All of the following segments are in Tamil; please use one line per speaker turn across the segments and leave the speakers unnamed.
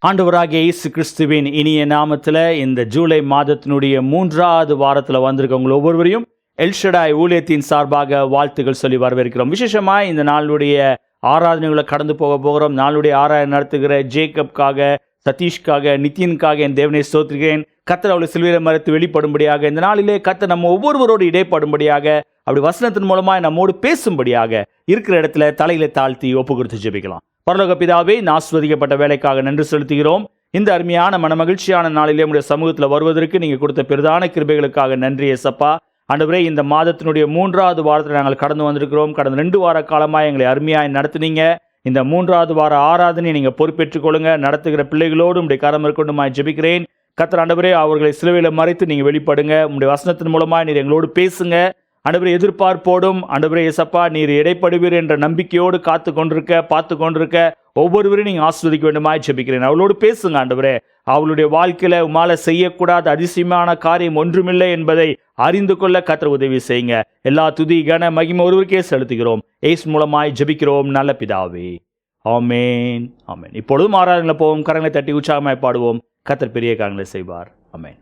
ஆண்டவராகிய இயேசு கிறிஸ்துவின் இனிய நாமத்தில் இந்த ஜூலை மாதத்தினுடைய 3வது வாரத்தில் வந்திருக்க உங்கள் ஒவ்வொருவரையும் எல்ஷடாய் ஊழியத்தின் சார்பாக வாழ்த்துக்கள் சொல்லி வரவேற்கிறோம். விசேஷமாக இந்த நாளுடைய ஆராதனைகளை கடந்து போகிறோம். நாளுடைய ஆராதனை நடத்துகிற ஜேக்கப்காக, சதீஷ்காக, நித்தியனுக்காக என் தேவனை ஸ்தோத்திரிக்கிறேன். கர்த்தர் அவளை சிலுவையில் மறைத்து வெளிப்படும்படியாக இந்த நாளிலே கர்த்தர் நம்ம ஒவ்வொருவரோடு இடைப்படும்படியாக, அப்படி வசனத்தின் மூலமாக நம்மோடு பேசும்படியாக இருக்கிற இடத்துல தலையில தாழ்த்தி ஒப்பு கொடுத்து ஜெபிக்கலாம். பரலோக பிதாவே, ஆசீர்வதிக்கப்பட்ட வேலைக்காக நன்றி செலுத்துகிறோம். இந்த அருமையான மனமகிழ்ச்சியான நாளிலே உங்களுடைய சமூகத்தில் வருவதற்கு நீங்கள் கொடுத்த பிரதான கிருபைகளுக்காக நன்றி ஏசப்பா. ஆண்டவரே, இந்த மாதத்தினுடைய 3வது வாரத்தில் நாங்கள் கடந்து வந்திருக்கிறோம். கடந்த 2 வார காலமாக எங்களை அருமையாக நடத்துனீங்க. இந்த 3வது வார ஆராதனை நீங்கள் பொறுப்பேற்றுக் கொள்ளுங்க. நடத்துகிற பிள்ளைகளோடு உங்களுடைய கரம் இருக்கணுமாய் ஜெபிக்கிறேன். கர்த்தர் ஆண்டவரே, அவர்களை சிலுவையில் மறைத்து நீங்கள் வெளிப்படுங்க. உங்களுடைய வசனத்தின் மூலமாக நீர் எங்களோடு பேசுங்க. ஆண்டவரே, எதிர்பார்ப்போடும் ஆண்டவரே இயேசப்பா நீர் இடைப்படுவீர் என்ற நம்பிக்கையோடு பார்த்து கொண்டிருக்க ஒவ்வொருவரையும் நீங்கள் ஆசீர்வதிக்க வேண்டுமாய் ஜெபிக்கிறேன். அவளோடு பேசுங்க ஆண்டவரே. அவளுடைய வாழ்க்கையில் உமால செய்யக்கூடாத அதிசயமான காரியம் ஒன்றுமில்லை என்பதை அறிந்து கொள்ள கர்த்தர் உதவி செய்யுங்க. எல்லா துதி கன மகிமை ஒருவருக்கே செலுத்துகிறோம். இயேசு மூலமாய் ஜெபிக்கிறோம் நல்ல பிதாவே, ஆமென் ஆமென். இப்பொழுதும் ஆராதனையில் போவோம். கரங்களை தட்டி உற்சாகமாய் பாடுவோம். கர்த்தர் பெரிய காரியங்களை செய்வார். ஆமென்.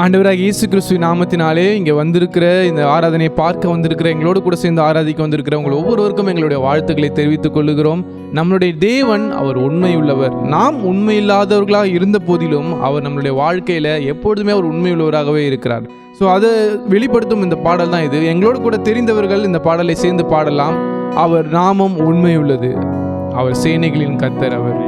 ஆண்டவராக இயேசு கிறிஸ்துவின் நாமத்தினாலே இங்கே வந்திருக்கிற இந்த ஆராதனையை பார்க்க வந்திருக்கிற எங்களோடு கூட சேர்ந்து ஆராதிக்க வந்திருக்கிற உங்கள் ஒவ்வொருவருக்கும் எங்களுடைய வாழ்த்துக்களை தெரிவித்துக் கொள்ளுகிறோம். நம்மளுடைய தேவன் அவர் உண்மையுள்ளவர். நாம் உண்மையில்லாதவர்களாக இருந்த போதிலும் அவர் நம்மளுடைய வாழ்க்கையில் எப்பொழுதுமே அவர் உண்மையுள்ளவராகவே இருக்கிறார். ஸோ அதை வெளிப்படுத்தும் இந்த பாடல் தான் இது. எங்களோடு கூட தெரிந்தவர்கள் இந்த பாடலை சேர்ந்து பாடலாம். அவர் நாமம் உண்மையுள்ளது, அவர் சேனைகளின் கர்த்தர் அவர்.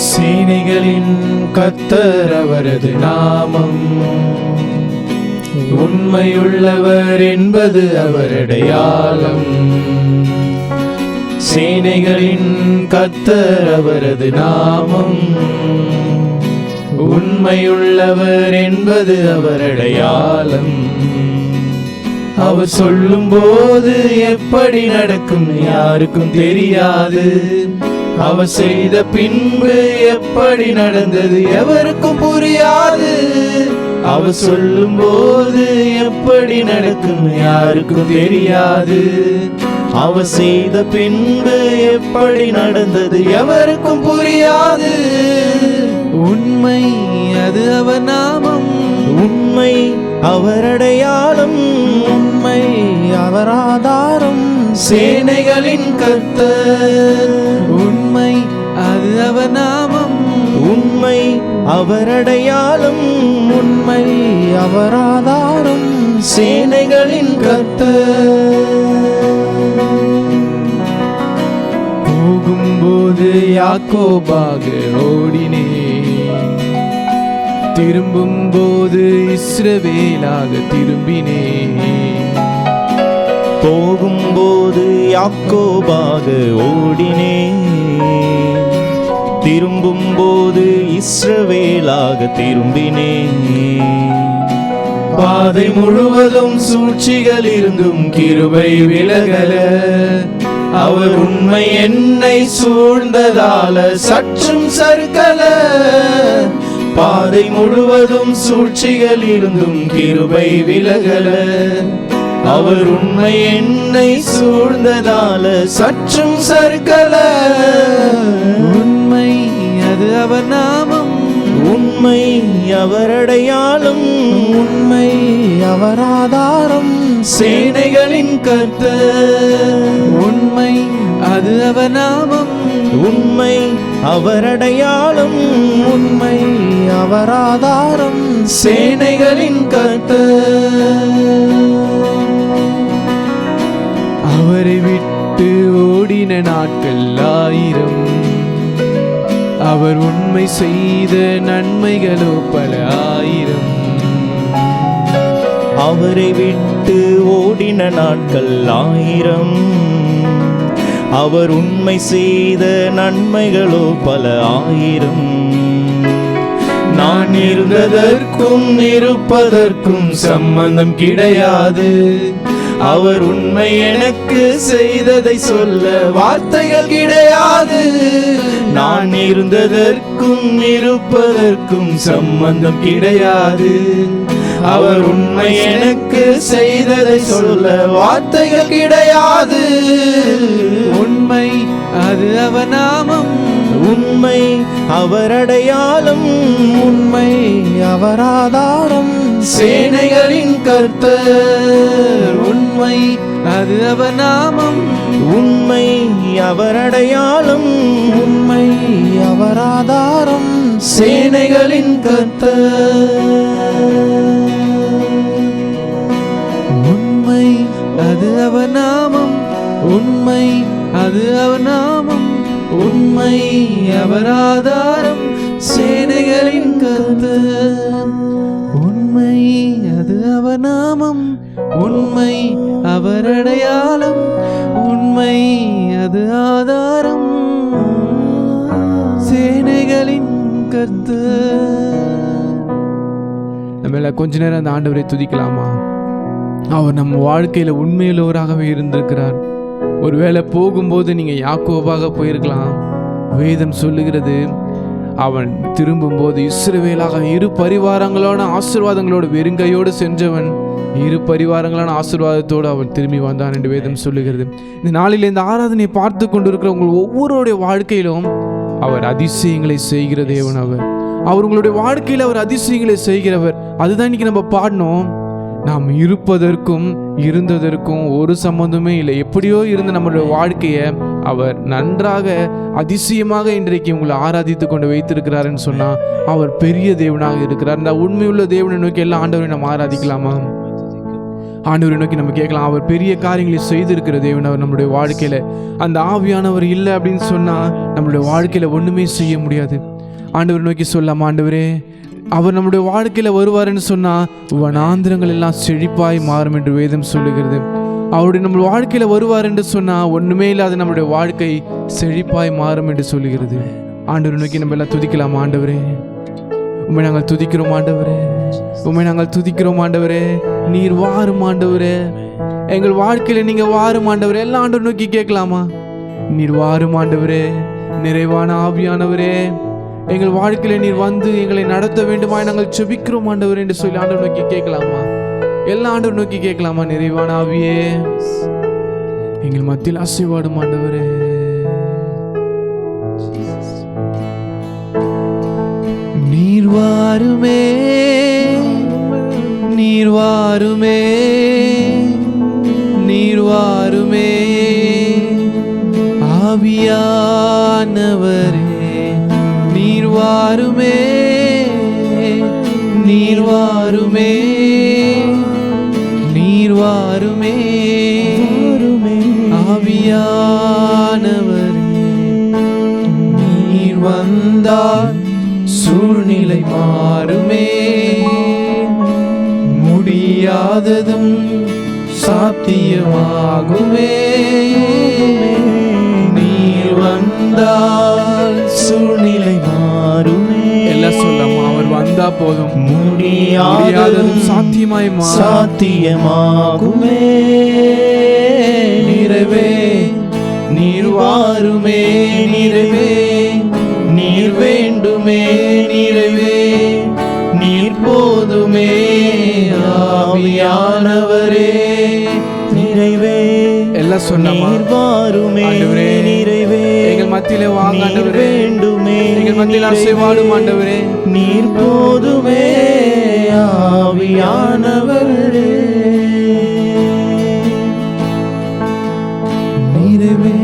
சேனைகளின் கர்த்தர் அவரது நாமம், உண்மையுள்ளவர் என்பது அவர் அடையாளம். சேனைகளின் கர்த்தர் அவரது நாமம், உண்மையுள்ளவர் என்பது அவர் அடையாளம். அவர் சொல்லும் போது எப்படி நடக்கும் யாருக்கும் தெரியாது. அவர் செய்த பின்பு எப்படி நடந்தது எவருக்கும் புரியாது. அவர் சொல்லும் போது எப்படி நடக்கும் யாருக்கும் தெரியாது. அவர் செய்த பின்பு எப்படி நடந்தது எவருக்கும் புரியாது. உண்மை அது அவர் நாமம், உண்மை அவர் அடையாளம், உண்மை அவர் ஆதாரம். சேனைகளின் கர்த்தர், உண்மை அது அவர் நாமம், உண்மை அவர் அடையாளம், உண்மை அவர் ஆதாரம். சேனைகளின் கர்த்தர். போகும்போது யாக்கோபாக ஓடினேன், திரும்பும் போது இஸ்ரவேலாக திரும்பினேன். போகும்போது யாக்கோபாக ஓடினேன், திரும்பும் போது இஸ்ரவேலாக திரும்பினேன். பாதை முழுவதும் சூழ்ச்சிகள் இருந்தும் கிருபை விலகல. அவர் உண்மை என்னை சூழ்ந்ததால சற்றும் சறுக்கல. பாதை முழுவதும் சூழ்ச்சிகள் இருந்தும் கிருபை விலகல. அவர் உண்மை என்னை சூழ்ந்ததால சற்றும் சறுக்கல. உண்மை அது அவர் நாமம், உண்மை அவர் அடையாளம், உண்மை அவர் ஆதாரம். சேனைகளின் கர்த்தர், உண்மை அது அவர் நாமம், உண்மை அவர் அடையாளம், உண்மை அவர் ஆதாரம். சேனைகளின் கர்த்தர். அவரை விட்டு ஓடின நாட்கள் 1000, அவர் உண்மை செய்த நன்மைகளோ பல 1000. அவரை விட்டு ஓடின நாட்கள் 1000, அவர் உண்மை செய்த நன்மைகளோ பல 1000. நான் இருந்ததற்கும் இருப்பதற்கும் சம்பந்தம் கிடையாது. அவர் உண்மை எனக்கு செய்ததை சொல்ல வார்த்தைகள் கிடையாது. நான் இருந்ததற்கும் இருப்பதற்கும் சம்பந்தம் கிடையாது. அவர் உண்மை எனக்கு செய்ததை சொல்ல வார்த்தைகள் கிடையாது.
உண்மை அது அவர் நாமம்,
உண்மை அவர் அடையாளம்,
உண்மை அவர் ஆதாரம்,
சேனைகளின் கர்த்தர்.
உண்மை அது அவர் நாமம்,
உண்மை அவர் அடையாளம்,
உண்மை அவர் ஆதாரம்,
சேனைகளின் கர்த்தர்.
உண்மை அது அவர் நாமம், உண்மை அது அவர் நாமம், உண்மை அவர் ஆதாரம், சேனைகளின் கர்த்தர். உண்மை அது அவர் நாமம், உண்மை அவர் அடையாளம், உண்மை அது ஆதாரம், சேனைகளின் கர்த்தர். நம்ம கொஞ்ச நேரம் அந்த ஆண்டவரை துதிக்கலாமா? அவர் நம்ம வாழ்க்கையில உண்மையுள்ளவராகவே இருந்திருக்கிறார். ஒருவேளை போகும்போது நீங்க யாக்கோபாக போயிருக்கலாம். வேதம் சொல்லுகிறது, அவன் திரும்பும்போது இஸ்ரவேலாக இரு பரிவாரங்களோட ஆசீர்வாதங்களோடு வெறுங்கையோடு சென்றவன் இரு பரிவாரங்களான ஆசீர்வாதத்தோடு அவன் திரும்பி வந்தான் என்று வேதம் சொல்லுகிறது. இந்த நாளில் இந்த ஆராதனையை பார்த்து கொண்டிருக்கிற உங்கள் ஒவ்வொருடைய வாழ்க்கையிலும் அவர் அதிசயங்களை செய்கிற தேவன். அவர் உங்களுடைய வாழ்க்கையில் அவர் அதிசயங்களை செய்கிறவர். அதுதான் இன்னைக்கு நம்ம பாடணும். நாம் இருப்பதற்கும் இருந்ததற்கும் ஒரு சம்பந்தமே இல்லை. எப்படியோ இருந்த நம்மளுடைய வாழ்க்கையை அவர் நன்றாக அதிசயமாக இன்றைக்கு உங்களை ஆராதித்து கொண்டு வைத்திருக்கிறாருன்னு சொன்னா அவர் பெரிய தேவனாக இருக்கிறார். இந்த உண்மையுள்ள தேவனை நோக்கி எல்லா ஆண்டவரையும் நம்ம ஆராதிக்கலாமா? ஆண்டவரை நோக்கி நம்ம கேட்கலாம். அவர் பெரிய காரியங்களை செய்திருக்கிற தேவன். அவர் நம்மளுடைய வாழ்க்கையில அந்த ஆவியானவர் இல்லை அப்படின்னு சொன்னா நம்மளுடைய வாழ்க்கையில ஒண்ணுமே செய்ய முடியாது. ஆண்டவரை நோக்கி சொல்லலாம், ஆண்டவரே அவர் நம்முடைய வாழ்க்கையில வருவாருன்னு சொன்னா வனாந்திரங்கள் எல்லாம் செழிப்பாய் மாறும் என்று வேதம் சொல்லுகிறது. அவருடைய நம்ம வாழ்க்கையில வருவார் என்று சொன்னா ஒண்ணுமே இல்லாத நம்முடைய வாழ்க்கை செழிப்பாய் மாறும் என்று சொல்லுகிறது. ஆண்டவரை நோக்கி நம்ம எல்லாம் துதிக்கலாம். ஆண்டவரே உண்மை நாங்கள் துதிக்கிறோம் ஆண்டவரே, உண்மை நாங்கள் துதிக்கிறோம் ஆண்டவரே. நீர் வாரும் ஆண்டவரே, எங்கள் வாழ்க்கையில நீங்க வாரும் ஆண்டவரே. எல்லாம் ஆண்டவர் நோக்கி கேட்கலாமா? நீர் வாரும் ஆண்டவரே, நிறைவான ஆவியானவரே, எங்கள் வாழ்க்கையில நீர் வந்து எங்களை நடத்த வேண்டுமா நாங்கள் செபிக்கிறோம் ஆண்டவர் என்று சொல்லி ஆண்டவர் நோக்கி கேட்கலாமா? எல்லா ஆண்டவர் நோக்கி கேட்கலாமா? நிறைவான ஆவியே எங்கள் மத்தியில் ஆசீர்வாடும் ஆண்டவரே. நீர் வாருமே, நீர் வாருமே, நீர் வாருமே ஆவியானவரே, நீர் வாருமே, நீர் வாருமே, நீர் வாருமே ஆவியானவரே. நீர் வந்தால் சூழ்நிலை மாறுமே, முடியாததும் சாத்தியமாகுமே. நீர் வந்தால்
சூழ்நிலை மாறுமே.
எல்லாம் சொல்லாமா? அவர் வந்தா போதும்,
முடியாததும்
சாத்தியமாய்
சாத்தியமாகுமே.
நிறைவே நீர் வாருமே, நிறைவே
நீர் வேண்டுமே, நிறைவே நீர் போதுமே. ஆவியானவரே நிறைவே
எல்லாம் சொல்லாமா?
நீர் வாருமே,
ஆண்டவரே
நிறைவே
எங்கள் மத்தியிலே வாங்க ஆண்டவரே,
வேண்டுமே,
எங்கள் மத்தியில் ஆசீர்வாடும் ஆண்டவரே.
நீர் போதுமே. ஆவியானவரே
நிறைவே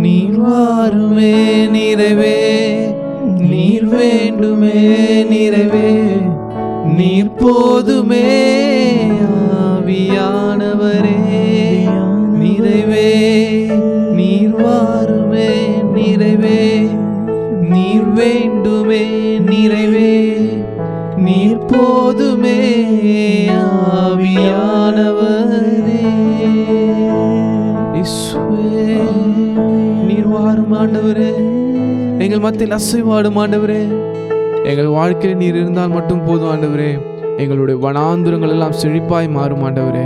நீர் வாருமே, நிறைவே நீர் வேண்டுமே, நிறைவே நீர் போதுமே. ஆவியானவரே நிறைவே நீர் வாருமே, நிறைவே நீர் வேண்டுமே, நிறைவே நீர் போதுமே. ஆவியானவரே இயேசுவே நீர் வாரும் ஆண்டவரே, எங்கள் மத்தியில் அசைவாடும் ஆண்டவரே. எங்கள் வாழ்க்கையில் நீர் இருந்தால் மட்டும் போதும் ஆண்டவரே. எங்களுடைய வனாந்திரங்கள் எல்லாம் செழிப்பாய் மாறும் ஆண்டவரே.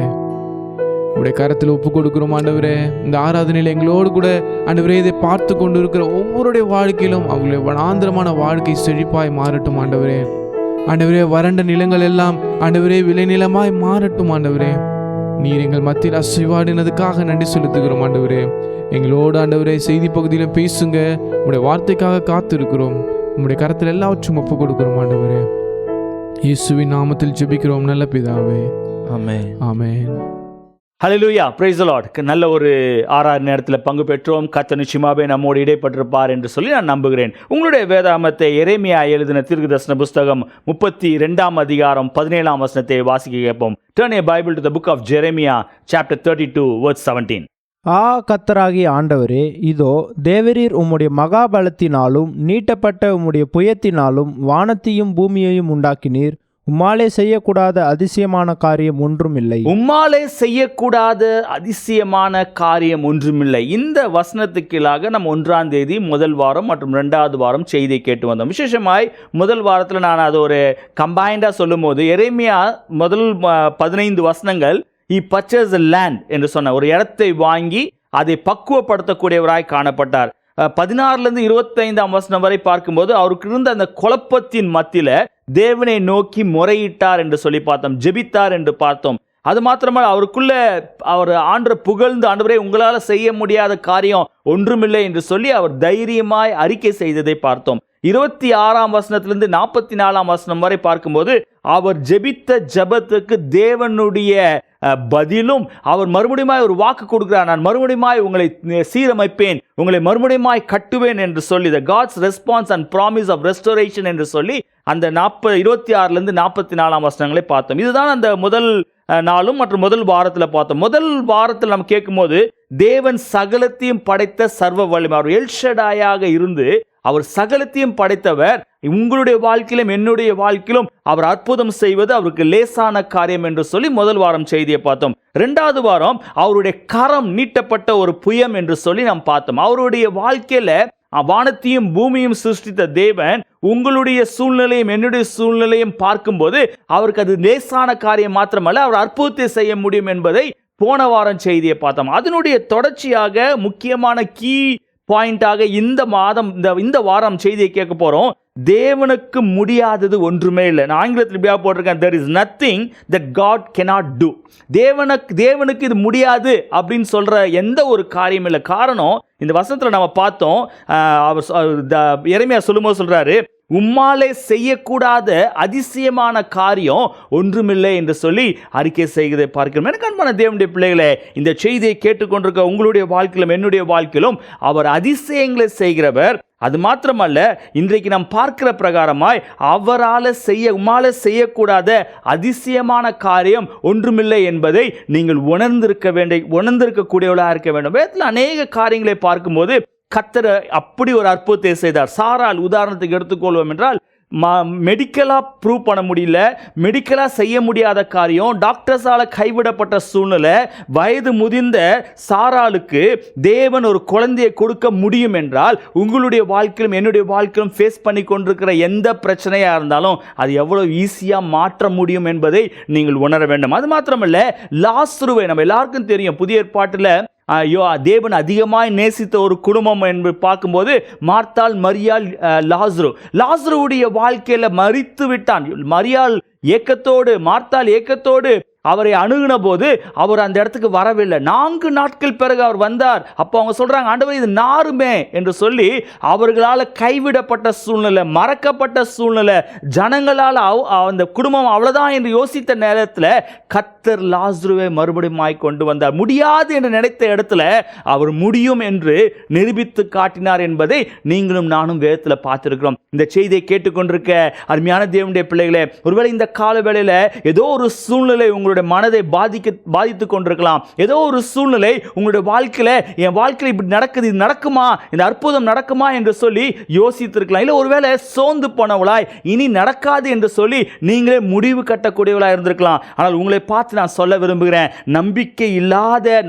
உடைய கரத்தில் ஒப்பு கொடுக்கிறோம் ஆண்டவரே. இந்த ஆராதனையில் எங்களோடு கூட ஆண்டவரே இதை பார்த்து கொண்டு இருக்கிற ஒவ்வொருடைய வாழ்க்கையிலும் அவங்களுடைய வனாந்திரமான வாழ்க்கை செழிப்பாய் மாறட்டும் ஆண்டவரே. ஆண்டவரே வறண்ட நிலங்கள் எல்லாம் ஆண்டவரே விளைநிலமாய் மாறட்டும் ஆண்டவரே. நீர் எங்கள் மத்தியில் அசைவாடினதுக்காக நன்றி செலுத்துகிறோம் ஆண்டவரே. எங்களோடு ஆண்டவரே செய்தி பகுதியிலும் பேசுங்க. உங்களுடைய வார்த்தைக்காக காத்திருக்கிறோம். உங்களுடைய கரத்தில் எல்லாவற்றும் ஒப்பு கொடுக்கிறோம் ஆண்டவரே. இயேசுவின் நாமத்தில் ஜெபிக்கிறோம் நல்ல பிதாவே,
ஆமென்.
ஆமென்.
ஹல்லேலூயா, பிரைஸ் தி லார்ட். நல்ல ஒரு ஆராதனை நேரத்தில் பங்கு பெற்றோம். கர்த்தர் நிச்சயமாகவே நம்மோடு இடைப்பட்டிருப்பார் என்று சொல்லி நான் நம்புகிறேன். உங்களுடைய வேதாகமத்தை எரேமியா எழுதின தீர்க்கதரிசன புஸ்தகம் 32 அதிகாரம் 17 வசனத்தை வாசிக்க கேட்போம். Turn your Bible to the book of Jeremiah chapter 32 verse 17.
கர்த்தராகிய ஆண்டவரே, இதோ தேவரீர் உம்முடைய மகாபலத்தினாலும் நீட்டப்பட்ட உம்முடைய புயத்தினாலும் வானத்தையும் பூமியையும் உண்டாக்கினீர். உம்மாலே செய்யக்கூடாத அதிசயமான காரியம் ஒன்றுமில்லை.
உம்மாலே செய்யக்கூடாத அதிசயமான காரியம் ஒன்றுமில்லை. இந்த வசனத்துக்கீழாக நம்ம 1ஆம் தேதி முதல் வாரம் மற்றும் 2வது வாரம் செய்தியை கேட்டு வந்தோம். விசேஷமாய் முதல் வாரத்தில் நான் அது ஒரு கம்பைண்டாக சொல்லும் போது எரேமியா முதல் 15 வசனங்கள் he purchased the land என்று சொன்ன ஒரு இடத்தை வாங்கி அதை பக்குவப்படுத்தக்கூடியவராய் காணப்பட்டார். 16 25 வசனம் வரை பார்க்கும்போது அவருக்கு இருந்த அந்த குழப்பத்தின் மத்தியில தேவனை நோக்கி முறையிட்டார் என்று சொல்லி பார்த்தோம், ஜெபித்தார் என்று பார்த்தோம். அது மாத்திரமல்ல, அவருக்குள்ள அவர் ஆண்டவரை புகழ்ந்து, ஆண்டவரே உங்களால் செய்ய முடியாத காரியம் ஒன்றுமில்லை என்று சொல்லி அவர் தைரியமாய் அறிக்கை செய்ததை பார்த்தோம். 26 வசனத்திலிருந்து 44 வசனம் வரை பார்க்கும்போது அவர் ஜெபித்த ஜெபத்துக்கு தேவனுடைய பதிலும் அவர் மறுபடியும் ஒரு வாக்கு கொடுக்கிறார். நான் மறுபடியும் உங்களை சீரமைப்பேன், உங்களை மறுபடியும் கட்டுவேன் என்று சொல்லி the God's response and promise of restoration என்று சொல்லி அந்த 26 44 வசனங்களை பார்த்தோம். இதுதான் அந்த முதல் நாளும் மற்றும் முதல் வாரத்தில் பார்த்தோம். முதல் வாரத்தில் நம்ம கேட்கும்போது தேவன் சகலத்தையும் படைத்த சர்வ வல்லமை, அவர் எல்ஷடாயாக இருந்து அவர் சகலத்தையும் படைத்தவர். உங்களுடைய வாழ்க்கையிலும் என்னுடைய வாழ்க்கையிலும் அவர் அற்புதம் செய்வது அவருக்கு லேசான காரியம் என்று சொல்லி முதல் வாரம் செய்தியை பார்த்தோம். 2வது வாரம் அவருடைய கரம் நீட்டப்பட்ட ஒரு புயம் என்று சொல்லி நாம் பார்த்தோம். அவருடைய வாழ்க்கையில வானத்தையும் பூமியும் சிருஷ்டித்த தேவன் உங்களுடைய சூழ்நிலையும் என்னுடைய சூழ்நிலையும் பார்க்கும்போது அவருக்கு அது லேசான காரியம் மாத்திரமல்ல, அவர் அற்புதத்தை செய்ய முடியும் என்பதை போன வாரம் செய்தியை பார்த்தோம். அதனுடைய தொடர்ச்சியாக முக்கியமான கீ பாயிண்டாக இந்த வாரம் செய்தியை கேட்க போறோம். தேவனுக்கு முடியாதது ஒன்றுமே இல்லை. நான் ஆங்கிலத்தில் இப்படியா போட்டிருக்கேன், there is nothing that God cannot do. தேவனுக்கு இது முடியாது அப்படின்னு சொல்ற எந்த ஒரு காரியம் இல்லை. காரணம் இந்த வசனத்தில் நம்ம பார்த்தோம், எரேமியா சொல்லும்போது சொல்றாரு, உம்மாலே செய்யக்கூடாத அதிசயமான காரியம் ஒன்றுமில்லை என்று சொல்லி அறிக்கை செய்கிறதை பார்க்கிறோம். எனக்கு அன்பான தேவனுடைய பிள்ளைகளே, இந்த செய்தியை கேட்டுக்கொண்டிருக்க உங்களுடைய வாழ்க்கையிலும் என்னுடைய வாழ்க்கையிலும் அவர் அதிசயங்களை செய்கிறவர். அது மாத்திரமல்ல, இன்றைக்கு நாம் பார்க்கிற பிரகாரமாய் உம்மால செய்யக்கூடாத அதிசயமான காரியம் ஒன்றுமில்லை என்பதை நீங்கள் உணர்ந்திருக்கக்கூடியவர்களாக இருக்க வேண்டும். வேதத்தில் அநேக காரியங்களை பார்க்கும்போது கர்த்தர் அப்படி ஒரு அற்புதத்தை செய்தார். சாராள் உதாரணத்துக்கு எடுத்துக்கொள்வோம் என்றால், மெடிக்கலாக ப்ரூவ் பண்ண முடியல, மெடிக்கலாக செய்ய முடியாத காரியம், டாக்டர்ஸால் கைவிடப்பட்ட சூழ்நிலை, வயது முதிர்ந்த சாராளுக்கு தேவன் ஒரு குழந்தையை கொடுக்க முடியும் என்றால், உங்களுடைய வாழ்க்கையிலும் என்னுடைய வாழ்க்கையிலும் ஃபேஸ் பண்ணி கொண்டிருக்கிற எந்த பிரச்சனையாக இருந்தாலும் அது எவ்வளோ ஈஸியாக மாற்ற முடியும் என்பதை நீங்கள் உணர வேண்டும். அது மாத்திரமல்ல, லாசருவை நம்ம எல்லாருக்கும் தெரியும், புதிய ஏற்பாட்டில் தேவன் அதிகமாய் நேசித்த ஒரு குடும்பம் என்று பார்க்கும்போது மார்த்தாள், மரியாள், லாசருடைய வாழ்க்கையில மரித்து விட்டான். மரியாள் ஏக்கத்தோடு, மார்த்தாள் ஏக்கத்தோடு அவரை அணுகின போது அவர் அந்த இடத்துக்கு வரவில்லை. 4 நாட்கள் பிறகு அவர் வந்தார். அப்போ அவங்க சொல்றாங்க, ஆண்டவரே இது நாருமே என்று சொல்லி அவர்களால் கைவிடப்பட்ட சூழ்நிலை, மறக்கப்பட்ட சூழ்நிலை, ஜனங்களால் அந்த குடும்பம் அவ்வளவுதான் என்று யோசித்த நேரத்தில் கர்த்தர் லாசருவை மறுபடியும் கொண்டு வந்தார். முடியாது என்று நினைத்த இடத்துல அவர் முடியும் என்று நிரூபித்து காட்டினார் என்பதை நீங்களும் நானும் வேதத்தில் பார்த்திருக்கிறோம். இந்த செய்தியை கேட்டுக்கொண்டிருக்க அருமையான தேவனுடைய பிள்ளைகளே, ஒருவேளை இந்த கால வேளையில ஏதோ ஒரு சூழ்நிலை உங்களுடைய மனதை பாதித்து கொண்டிருக்கலாம். ஏதோ ஒரு சூழ்நிலை உங்களுடைய வாழ்க்கையில, என் வாழ்க்கையில் இப்படி நடக்குது, இது நடக்குமா, இந்த அற்புதம் நடக்குமா என்று சொல்லி யோசித்திருக்கலாம். இல்லை ஒருவேளை சோர்ந்து போனவளாய் இனி நடக்காது என்று சொல்லி நீங்களே முடிவு கட்டக்கூடியவளாய் இருந்திருக்கலாம். ஆனால் உங்களை பார்த்து நான் சொல்ல விரும்புகிறேன்,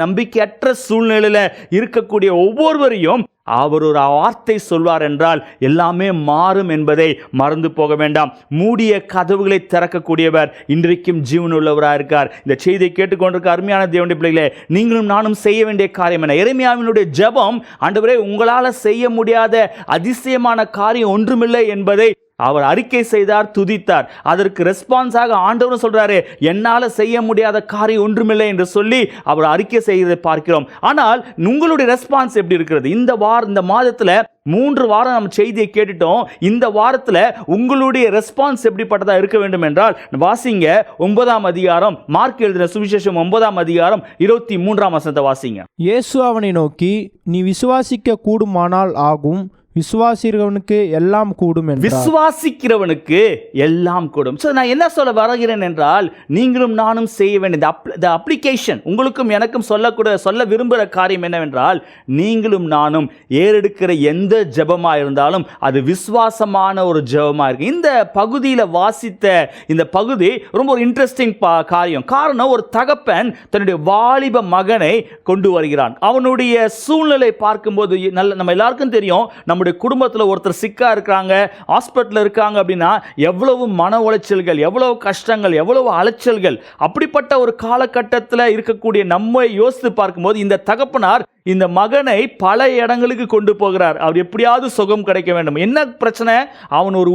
நம்பிக்கையற்ற சூழ்நிலையில இருக்கக்கூடிய ஒவ்வொருவரையும் அவர் ஒரு வார்த்தை சொல்வார் என்றால் எல்லாமே மாறும் என்பதை மறந்து போக வேண்டாம். மூடிய கதவுகளை திறக்கக்கூடியவர், இன்றைக்கும் ஜீவனுள்ளவராக இருக்கார். இந்த செய்தியை கேட்டுக்கொண்டிருக்க அருமையான தேவனுடைய பிள்ளைகளே, நீங்களும் நானும் செய்ய வேண்டிய காரியம் என்ன? எரேமியாவினுடைய ஜெபம், ஆண்டவரே உங்களால் செய்ய முடியாத அதிசயமான காரியம் ஒன்றுமில்லை என்பதை அவர் அறிக்கை செய்தார், துதித்தார். அதற்கு ரெஸ்பான்ஸாக ஆண்டவரும் சொல்றாரு, என்னால் செய்ய முடியாத காரியம் ஒன்றுமில்லை என்று சொல்லி அவர் அறிக்கை செய்வதை பார்க்கிறோம். ஆனால் உங்களுடைய ரெஸ்பான்ஸ் எப்படி இருக்கிறது? இந்த மாதத்தில் 3 வாரம் நம்ம செய்தியை கேட்டுட்டோம். இந்த வாரத்தில் உங்களுடைய ரெஸ்பான்ஸ் எப்படிப்பட்டதாக இருக்க வேண்டும் என்றால், வாசிங்க 9ஆம் அதிகாரம், மார்க் எழுதின சுவிசேஷம் 9ஆம் அதிகாரம் 23ஆம் வசனத்தை வாசிங்க.
இயேசு அவனை நோக்கி, நீ விசுவாசிக்க கூடுமானால் ஆகும், விசுவாசிக்கிறவனுக்கு எல்லாம் கூடும் என்றார்.
விசுவாசிக்கிறவனுக்கு எல்லாம் கூடும். ஸோ நான் என்ன சொல்ல வருகிறேன் என்றால், நீங்களும் நானும் செய்ய வேண்டிய அப்ளிகேஷன், உங்களுக்கும் எனக்கும் சொல்ல விரும்புகிற காரியம் என்னவென்றால், நீங்களும் நானும் ஏறெடுக்கிற எந்த ஜெபமாக இருந்தாலும் அது விசுவாசமான ஒரு ஜெபமாக இருக்கு. இந்த பகுதியில் வாசித்த இந்த பகுதி ரொம்ப ஒரு இன்ட்ரெஸ்டிங் காரியம். காரணம், ஒரு தகப்பன் தன்னுடைய வாலிப மகனை கொண்டு வருகிறான். அவனுடைய சூழ்நிலை பார்க்கும்போது நம்ம எல்லாருக்கும் தெரியும், நம்முடைய குடும்பத்தில் ஒருத்தர் சிக்கா இருக்கிறாங்க, ஹாஸ்பிட்டல் இருக்காங்க அப்படின்னா எவ்வளவு மன உளைச்சல்கள், எவ்வளவு கஷ்டங்கள், எவ்வளவு அலைச்சல்கள். அப்படிப்பட்ட ஒரு காலகட்டத்தில் இருக்கக்கூடிய நம்ம யோசித்து பார்க்கும்போது, இந்த தகப்பனார் இந்த மகனை பல இடங்களுக்கு கொண்டு போகிறார். அவர் எப்படியாவது சுகம் கிடைக்க வேண்டும். என்ன பிரச்சனை? அவன் ஒரு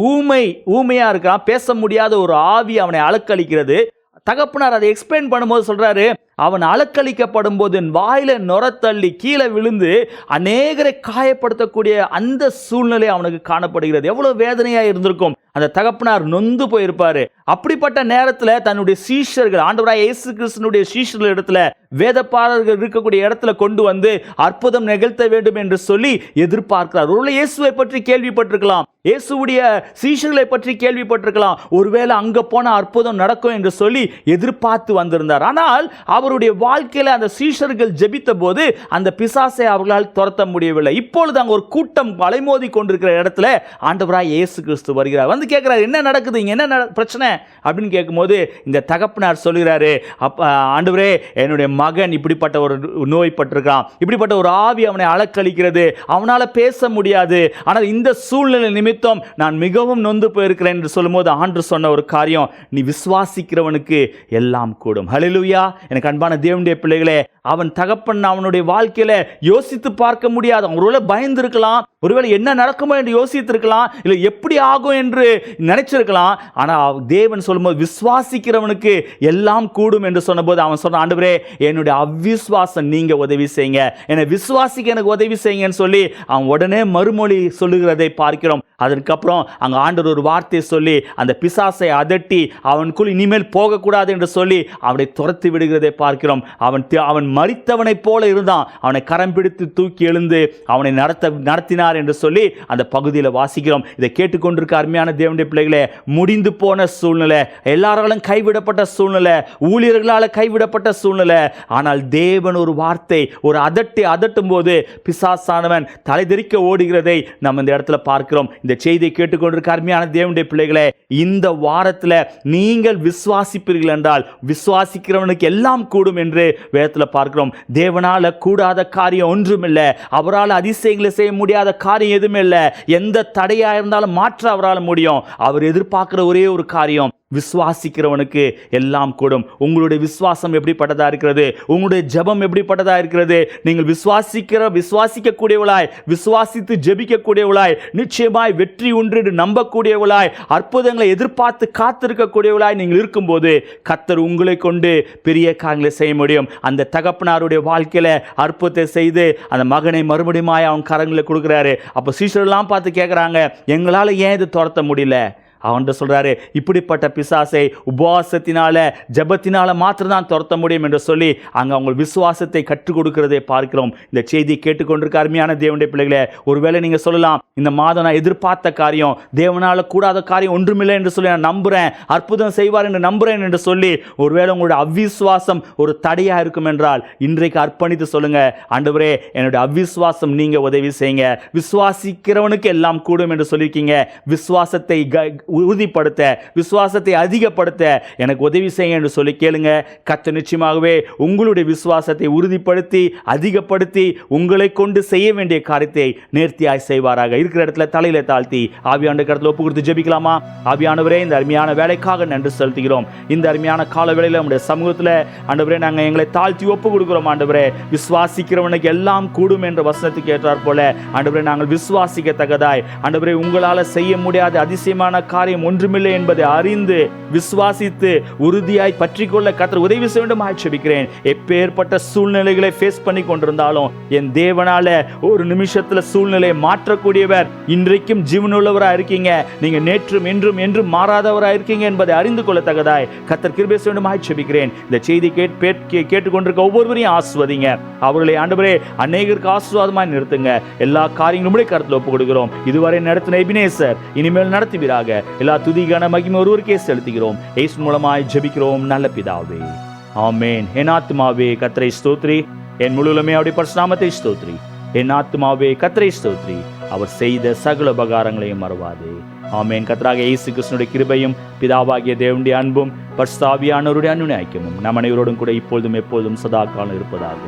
ஊமையா இருக்கான், பேச முடியாத ஒரு ஆவி அவனை அலக்களிக்கிறது. தகப்பனார் அதை எக்ஸ்பிளைன் பண்ணும்போது சொல்றாரு, அவன் அலக்களிக்கப்படும் போது வாயில நுரத்தள்ளி கீழே விழுந்து அநேகரை காயப்படுத்தக்கூடிய அந்த சூழ்நிலை அவனுக்கு காணப்படுகிறது. எவ்வளவு வேதனையா இருந்திருக்கும். அந்த தகப்பனார் நொந்து போயிருப்பாரு. அப்படிப்பட்ட நேரத்தில் தன்னுடைய சீஷர்கள், ஆண்டவராய் இயேசு கிறிஸ்துவினுடைய சீஷர்கள் இடத்துல, வேதப்பாரர்கள் இருக்கக்கூடிய இடத்துல கொண்டு வந்து அற்புதம் நிகழ்த்த வேண்டும் என்று சொல்லி எதிர்பார்க்கிறார். ஒருவேளை இயேசுவை பற்றி கேள்விப்பட்டிருக்கலாம், இயேசுடைய சீஷர்களை பற்றி கேள்விப்பட்டிருக்கலாம், ஒருவேளை அங்க போன அற்புதம் நடக்கும் என்று சொல்லி எதிர்பார்த்து வந்திருந்தார். ஆனால் அவருடைய வாழ்க்கையில் அந்த சீஷர்கள் ஜெபித்த போது அந்த பிசாசை அவர்களால் துரத்த முடியவில்லை. இப்பொழுது அங்க ஒரு கூட்டம் அலைமோதி கொண்டிருக்கிற இடத்துல ஆண்டவராய் இயேசு கிறிஸ்து வருகிறார். வந்து கேட்கிறார், என்ன நடக்குது இங்க, என்ன பிரச்சனை அப்படின்னு கேட்கும்போது இந்த தகப்பனார் சொல்கிறாரு, ஆண்டவரே என்னுடைய மகன் இப்படிப்பட்ட ஒரு நோய்பட்டிருக்கான், இப்படிப்பட்ட ஒரு ஆவி அவனை அலக்களிக்கிறது, அவனால பேச முடியாது, ஆனால் இந்த சூழ்நிலை நிமித்தம் நான் மிகவும் நொந்து போயிருக்கிறேன் என்று சொல்லும்போது ஆண்டு சொன்ன ஒரு காரியம், நீ விசுவாசிக்கிறவனுக்கு எல்லாம் கூடும். ஹல்லேலூயா. எனக்கு அன்பான தேவனுடைய பிள்ளைகளே, அவன் தகப்பன் அவனுடைய வாழ்க்கையில யோசித்து பார்க்க முடியாது. ஒருவேளை பயந்திருக்கலாம், ஒருவேளை என்ன நடக்குமோ என்று யோசித்திருக்கலாம், இல்லை எப்படி ஆகும் என்று நினைச்சிருக்கலாம். ஆனால் தேவன் சொல்லும்போது விசுவாசிக்கிறவனுக்கு எல்லாம் கூடும் என்று சொன்னபோது அவன் சொன்ன, ஆண்டவரே என்னுடைய அவ்விசுவாசம் நீங்க உதவி செய்யுங்க, என்னை விசுவாசிக்க எனக்கு உதவி செய்யுங்கன்னு சொல்லி அவன் உடனே மறுமொழி சொல்லுகிறதை பார்க்கிறோம். அதற்கப்புறம் அங்கே ஆண்டவர் ஒரு வார்த்தையை சொல்லி அந்த பிசாசை அதட்டி அவனுக்குள் இனிமேல் போகக்கூடாது என்று சொல்லி அவனை துரத்தி விடுகிறதை பார்க்கிறோம். அவன் மரித்தவனைப் போல இருந்தான். அவனை கரம் பிடித்து தூக்கி எழுந்து அவனை நடத்தினார் என்று சொல்லி அந்த பகுதியில் வாசிக்கிறோம். இதை கேட்டுக்கொண்டிருக்க அருமையான தேவனுடைய பிள்ளைகளே, முடிந்து போன சூழ்நிலை, எல்லாராலும் கைவிடப்பட்ட சூழ்நிலை, ஊழியர்களால் கைவிடப்பட்ட சூழ்நிலை, ஆனால் தேவன் ஒரு வார்த்தை, ஒரு அதட்டும் போது பிசாசானவன் தலைதெறிக்க ஓடுகிறதை நம்ம இந்த இடத்துல பார்க்கிறோம். இந்த செய்தியை கேட்டுக்கொண்டிருக்க அருமையான தேவனுடைய பிள்ளைகளே, இந்த வாரத்தில் நீங்கள் விசுவாசிப்பீர்கள் என்றால் விசுவாசிக்கிறவனுக்கு எல்லாம் கூடும் என்று வேதத்தில் பார்க்கிறோம். தேவனால கூடாத காரியம் ஒன்றுமில்லை, அவரால் அதிசயங்களை செய்ய முடியாத காரியம் எதுவுமே இல்லை. எந்த தடையா இருந்தாலும் மாற்ற அவரால் முடியும். அவர் எதிர்பார்க்கிற ஒரே ஒரு காரியம், விசுவாசிக்கிறவனுக்கு எல்லாம் கூடும். உங்களுடைய விசுவாசம் எப்படிப்பட்டதா இருக்கிறது? உங்களுடைய ஜெபம் எப்படிப்பட்டதா இருக்கிறது? நீங்கள் விசுவாசிக்கக்கூடியவளாய், விசுவாசித்து ஜெபிக்கக்கூடியவளாய், நிச்சயமாய் வெற்றி ஒன்று நம்பக்கூடியவளாய், அற்புதங்களை எதிர்பார்த்து காத்திருக்கக்கூடியவளாய் நீங்கள் இருக்கும்போது கர்த்தர் உங்களை கொண்டு பெரிய காரியங்களை செய்ய முடியும். அந்த தகப்பனாருடைய வாழ்க்கையில அற்புதத்தை செய்து அந்த மகனை மறுபடியும் அவன் கரங்களை கொடுக்கிறாரு. அப்போ சீஷரெல்லாம் பார்த்து கேட்குறாங்க, எங்களால் ஏன் இது துரத்த முடியல? அவன் சொல்றாரு, இப்படிப்பட்ட பிசாசை உபவாசத்தினால ஜபத்தினால மாத்திரம்தான் துரத்த முடியும் என்று சொல்லி அங்கே அவங்க விசுவாசத்தை கற்றுக் கொடுக்கிறதை பார்க்கிறோம். இந்த செய்தியை கேட்டுக்கொண்டிருக்க அருமையான தேவனுடைய பிள்ளைகளே, ஒருவேளை நீங்கள் சொல்லலாம், இந்த மாதம் நான் எதிர்பார்த்த காரியம், தேவனால கூடாத காரியம் ஒன்றுமில்லை என்று சொல்லி நான் நம்புகிறேன், அற்புதம் செய்வார் என்று நம்புகிறேன் என்று சொல்லி ஒருவேளை உங்களுடைய அவ்விசுவாசம் ஒரு தடையாக இருக்கும் என்றால் இன்றைக்கு அர்ப்பணித்து சொல்லுங்க, ஆண்டவரே என்னுடைய அவ்விசுவாசம் நீங்க உதவி செய்யுங்க, விசுவாசிக்கிறவனுக்கு எல்லாம் கூடும் என்று சொல்லியிருக்கீங்க. விசுவாசத்தை உறுதிப்படுத்த, விசுவாசத்தை அதிகப்படுத்த எனக்கு உதவி செய்ய என்று சொல்லி கேளுங்க. கர்த்தர் நிச்சயமாகவே உங்களுடைய விசுவாசத்தை உறுதிப்படுத்தி அதிகப்படுத்தி உங்களை கொண்டு செய்ய வேண்டிய காரியத்தை நேர்த்தியாய் செய்வாராக. இருக்கிற இடத்துல தலையில தாழ்த்தி ஆவியானவர் கருத்துல ஒப்பு கொடுத்து ஜெபிக்கலாமா? ஆவியானவரே, இந்த அருமையான வேலைக்காக நன்றி செலுத்துகிறோம். இந்த அருமையான கால வேளையில நம்முடைய சமூகத்தில் ஆண்டவரே நாங்கள் எங்களை தாழ்த்தி ஒப்பு கொடுக்கிறோம். ஆண்டவரே, விசுவாசிக்கிறவனுக்கு எல்லாம் கூடும் என்ற வசனத்துக்கு ஏற்றார் போல ஆண்டவரே நாங்கள் விசுவாசிக்கத்தக்கதாய் ஆண்டவரே உங்களால் செய்ய முடியாத அதிசயமான காரியம் ஒன்றுமில்லை என்பதை அறிந்து விசுவாசித்து உறுதியாய் பற்றி கொள்ள கர்த்தர் உதவி செய்ய வேண்டும் ஆட்சேபிக்கிறேன். எப்பேற்பட்ட சூழ்நிலைகளை ஃபேஸ் பண்ணி கொண்டிருந்தாலும் என் தேவனால ஒரு நிமிஷத்துல சூழ்நிலையை மாற்றக்கூடியவர். இன்றைக்கும் ஜீவனுள்ளவராக இருக்கீங்க. நீங்க நேற்றும் என்றும் என்றும் மாறாதவராக இருக்கீங்க என்பதை அறிந்து கொள்ளத்தக்கதாய் கர்த்தர் கிருபை செய்ய வேண்டும் ஆட்சேபிக்கிறேன். இந்த செய்தி கேட்டுக்கொண்டிருக்க ஒவ்வொருவரையும் ஆசீர்வதிங்க. அவர்களை ஆண்டவரே அநேகருக்கு ஆசீர்வாதமாய் நிறுத்துங்க. எல்லா காரியங்களும் கருத்தில் ஒப்பு கொடுக்கிறோம். இதுவரை நடத்தின எபினேசர் இனிமேல் நடத்துவீராக. எல்லா துதிக்கான மகிமை ஒருவருக்கே செலுத்துகிறோம். இயேசு மூலமாய் ஜெபிக்கிறோம் நல்ல பிதாவே, ஆமென். என் ஆத்துமாவே கர்த்தரை ஸ்தோத்திரி, என் முழுவதுமே அவருடைய பரிசுநாமத்தை ஸ்தோத்திரி. என் ஆத்துமாவே கர்த்தரை ஸ்தோத்திரி, அவர் செய்த சகல உபகாரங்களையும் மறவாதே. ஆமென். கர்த்தராகிய இயேசு கிறிஸ்துவினுடைய கிருபையும் பிதாவாகிய தேவனுடைய அன்பும் பரிசுத்த ஆவியானவருடைய அன்னுணைக்கும் நம் அனைவரோடும் கூட இப்பொழுதும் எப்பொழுதும் சதா காலம் இருப்பதாக.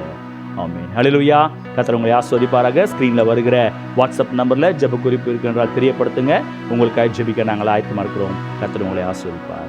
ஆமென். ஹல்லேலூயா. கர்த்தர் உங்களை ஆசீர்வதிப்பாராக. ஸ்கிரீன்ல வருகிற வாட்ஸ்அப் நம்பர்ல ஜெப குறிப்பு இருக்கின்றால் தெரியப்படுத்துங்க. உங்களுக்காக ஜெபிக்க நாங்கள் ஆயத்தமா இருக்கிறோம். கர்த்தர் உங்களை ஆசீர்வதிப்பார்.